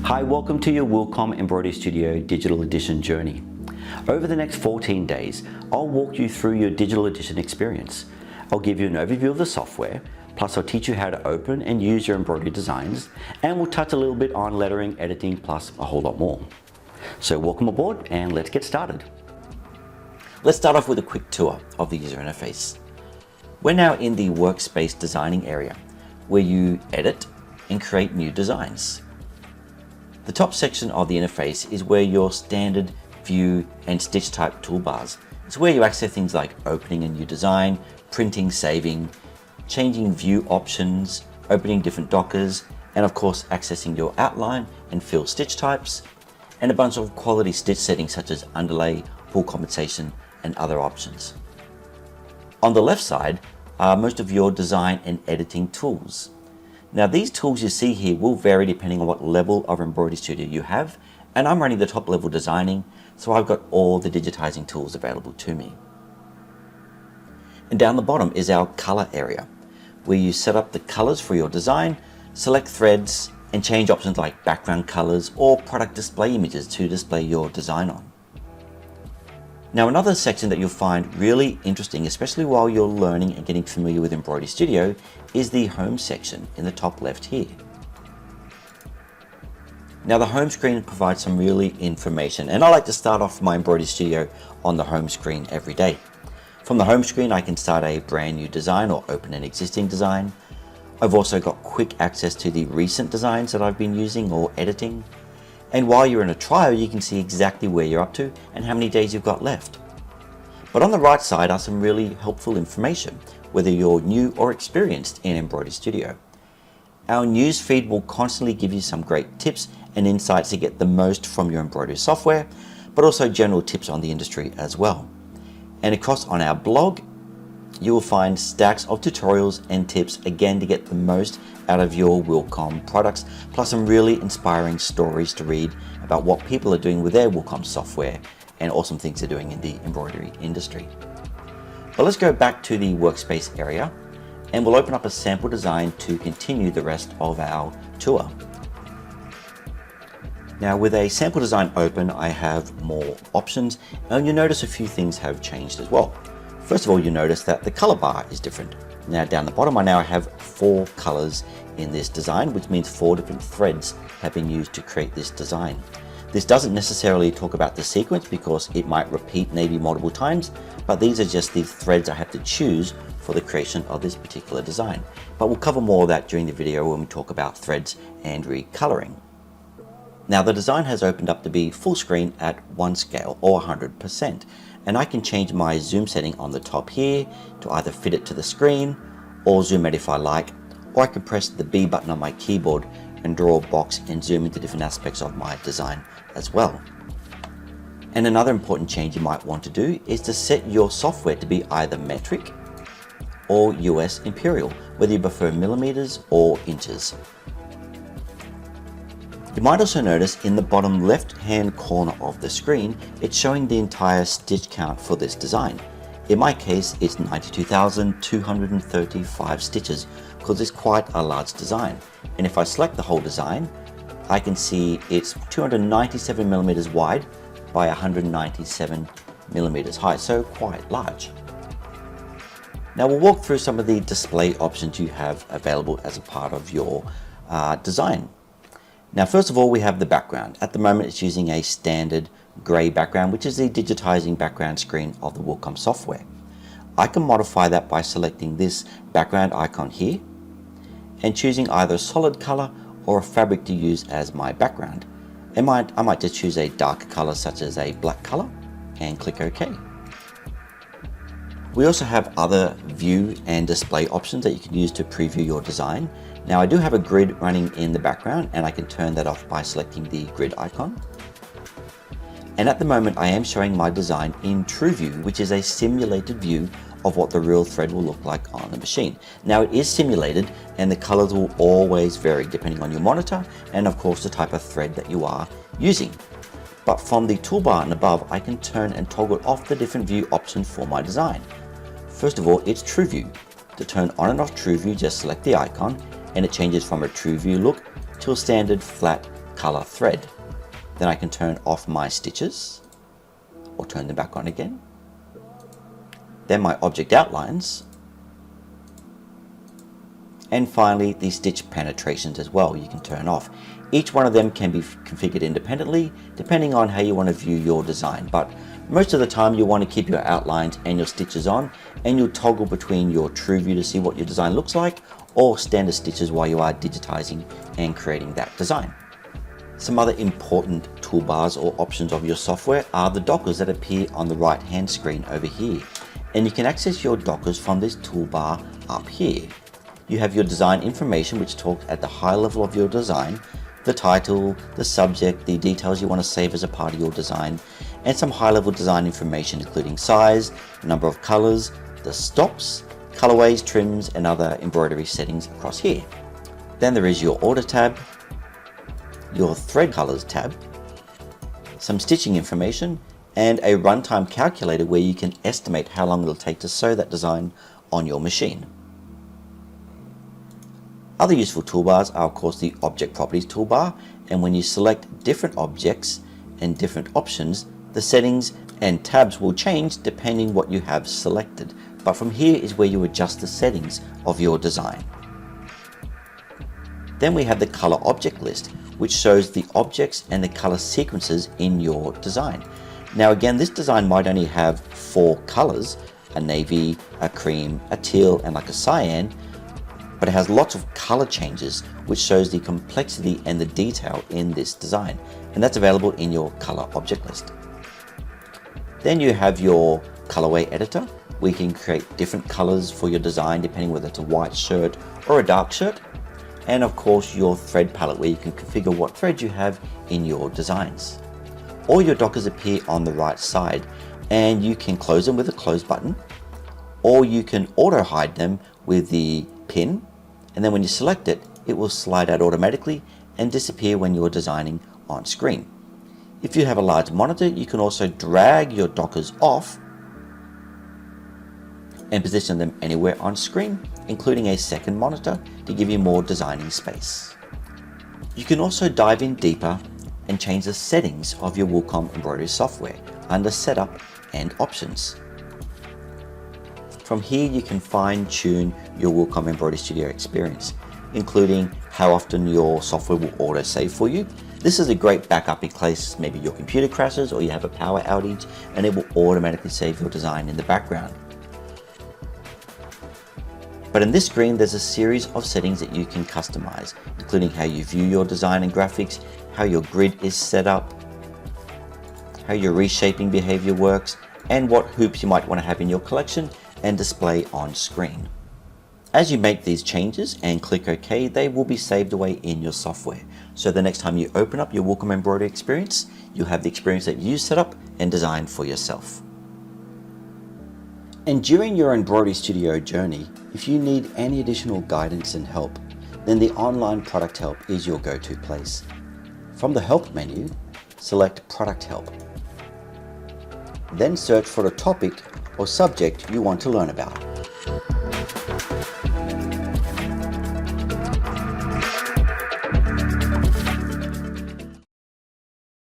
Hi, welcome to your Wilcom Embroidery Studio Digital Edition journey. Over the next 14 days, I'll walk you through your digital edition experience. I'll give you an overview of the software, plus I'll teach you how to open and use your embroidery designs, and we'll touch a little bit on lettering, editing, plus a whole lot more. So welcome aboard and let's get started. Let's start off with a quick tour of the user interface. We're now in the workspace designing area, where you edit and create new designs. The top section of the interface is where your standard view and stitch type toolbars. It's where you access things like opening a new design, printing, saving, changing view options, opening different dockers, and of course accessing your outline and fill stitch types, and a bunch of quality stitch settings such as underlay, pull compensation, and other options. On the left side are most of your design and editing tools. Now these tools you see here will vary depending on what level of Embroidery Studio you have, and I'm running the top level designing, so I've got all the digitizing tools available to me. And down the bottom is our color area, where you set up the colors for your design, select threads, and change options like background colors or product display images to display your design on. Now another section that you'll find really interesting, especially while you're learning and getting familiar with Embroidery Studio, is the home section in the top left here. Now the home screen provides some really information, and I like to start off my Embroidery Studio on the home screen every day. From the home screen I can start a brand new design or open an existing design. I've also got quick access to the recent designs that I've been using or editing. And while you're in a trial, you can see exactly where you're up to and how many days you've got left. But on the right side are some really helpful information, whether you're new or experienced in Embroidery Studio. Our news feed will constantly give you some great tips and insights to get the most from your embroidery software, but also general tips on the industry as well. And across on our blog, you will find stacks of tutorials and tips, again to get the most out of your Wilcom products, plus some really inspiring stories to read about what people are doing with their Wilcom software and awesome things they're doing in the embroidery industry. But let's go back to the workspace area and we'll open up a sample design to continue the rest of our tour. Now with a sample design open, I have more options, and you'll notice a few things have changed as well. First of all, you notice that the color bar is different. Now down the bottom, I now have 4 colors in this design, which means 4 different threads have been used to create this design. This doesn't necessarily talk about the sequence because it might repeat maybe multiple times, but these are just the threads I have to choose for the creation of this particular design. But we'll cover more of that during the video when we talk about threads and recoloring. Now the design has opened up to be full screen at 1 scale or 100%. And I can change my zoom setting on the top here to either fit it to the screen or zoom out if I like, or I can press the B button on my keyboard and draw a box and zoom into different aspects of my design as well. And another important change you might want to do is to set your software to be either metric or US imperial, whether you prefer millimeters or inches. You might also notice in the bottom left hand corner of the screen, it's showing the entire stitch count for this design. In my case, it's 92,235 stitches because it's quite a large design. And if I select the whole design, I can see it's 297 millimeters wide by 197 millimeters high, so quite large. Now we'll walk through some of the display options you have available as a part of your design. Now first of all, we have the background. At the moment it's using a standard grey background, which is the digitizing background screen of the Wilcom software. I can modify that by selecting this background icon here and choosing either a solid color or a fabric to use as my background. I might just choose a darker color such as a black color and click OK. We also have other view and display options that you can use to preview your design. Now I do have a grid running in the background and I can turn that off by selecting the grid icon. And at the moment I am showing my design in true view, which is a simulated view of what the real thread will look like on the machine. Now it is simulated and the colors will always vary depending on your monitor and of course the type of thread that you are using. But from the toolbar and above, I can turn and toggle off the different view options for my design. First of all, it's true view. To turn on and off true view, just select the icon and it changes from a true view look to a standard flat color thread. Then I can turn off my stitches or turn them back on again. Then my object outlines. And finally, the stitch penetrations as well, you can turn off. Each one of them can be configured independently, depending on how you want to view your design. But most of the time, you want to keep your outlines and your stitches on, and you'll toggle between your true view to see what your design looks like, or standard stitches while you are digitizing and creating that design. Some other important toolbars or options of your software are the dockers that appear on the right-hand screen over here. And you can access your dockers from this toolbar up here. You have your design information, which talks at the high level of your design, the title, the subject, the details you want to save as a part of your design, and some high-level design information including size, number of colors, the stops, colorways, trims, and other embroidery settings across here. Then there is your order tab, your thread colors tab, some stitching information, and a runtime calculator where you can estimate how long it'll take to sew that design on your machine. Other useful toolbars are of course the Object Properties toolbar, and when you select different objects and different options, the settings and tabs will change depending what you have selected. But from here is where you adjust the settings of your design. Then we have the color object list, which shows the objects and the color sequences in your design. Now again, this design might only have 4 colors, a navy, a cream, a teal, and like a cyan, but it has lots of color changes, which shows the complexity and the detail in this design. And that's available in your color object list. Then you have your colorway editor, where you can create different colors for your design, depending whether it's a white shirt or a dark shirt. And of course, your thread palette, where you can configure what threads you have in your designs. All your dockers appear on the right side, and you can close them with a close button, or you can auto hide them with the pin, and then when you select it, it will slide out automatically and disappear when you're designing on screen. If you have a large monitor, you can also drag your dockers off and position them anywhere on screen, including a second monitor to give you more designing space. You can also dive in deeper and change the settings of your Wilcom embroidery software under Setup and Options. From here, you can fine-tune your Wilcom EmbroideryStudio experience, including how often your software will auto-save for you. This is a great backup in case maybe your computer crashes or you have a power outage, and it will automatically save your design in the background. But in this screen, there's a series of settings that you can customize, including how you view your design and graphics, how your grid is set up, how your reshaping behavior works, and what hoops you might want to have in your collection and display on screen. As you make these changes and click OK, they will be saved away in your software. So the next time you open up your Wilcom embroidery experience, you'll have the experience that you set up and designed for yourself. And during your EmbroideryStudio journey, if you need any additional guidance and help, then the online product help is your go-to place. From the Help menu, select Product Help. Then search for a topic or subject you want to learn about.